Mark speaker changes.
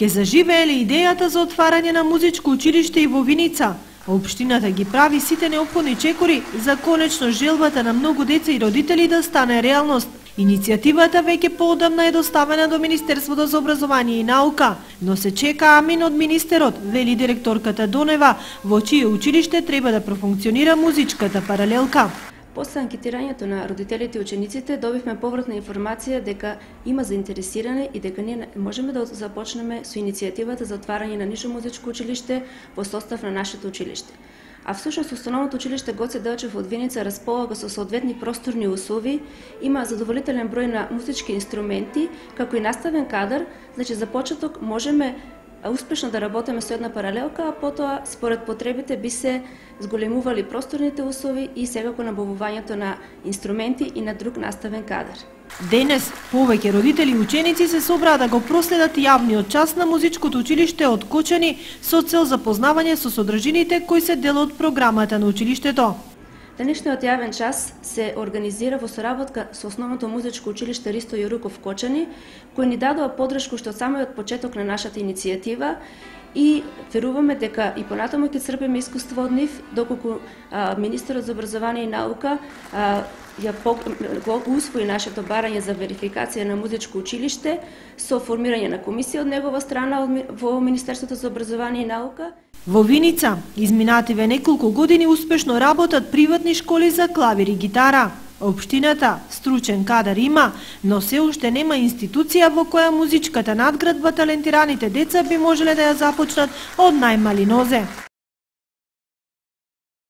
Speaker 1: Ке заживее ли идејата за отварање на музичко училиште и во Виница? Општината ги прави сите неопходни чекори за конечно желбата на многу деца и родители да стане реалност. Иницијативата веќе поодамна е доставена до Министерството за образование и наука, но се чека амин од министерот, вели директорката Донева, во чие училиште треба да профункционира музичката паралелка.
Speaker 2: После анкетирањето на родителите и учениците добивме повратна информација дека има заинтересирани и дека ние можеме да започнеме со иницијативата за отварање на нишо музичко училиште во состав на нашето училиште. А всушност Установното училиште Гоце Делчев од Виница располага со соодветни просторни услови, има задоволителен број на музички инструменти, како и наставен кадар, значи за почеток можеме успешно да работиме со една паралелка, а потоа според потребите би се зголемували просторните услови и секако набавувањето на инструменти и на друг наставен кадар.
Speaker 1: Денес повеќе родители и ученици се собраа да го проследат јавниот час на музичкото училиште од Кочани со цел запознавање со содржините кои се дел од програмата на училиштето.
Speaker 2: Денешниот јавен час се организира во соработка со Основното музичко училиште Ристо Јоруков Кочани, кои ни дадоа поддршка уште од самиот почеток на нашата иницијатива и веруваме дека и понатаму ќе црпиме искуство од нив, доколку министерот за образование и наука го усвои нашето барање за верификација на музичко училиште со формирање на комисија од негова страна во Министерството за образование и наука.
Speaker 1: Во Виница изминативе неколку години успешно работат приватни школи за клавир и гитара. Општината стручен кадар има, но се уште нема институција во која музичката надградба талентираните деца би можеле да ја започнат од најмали нозе.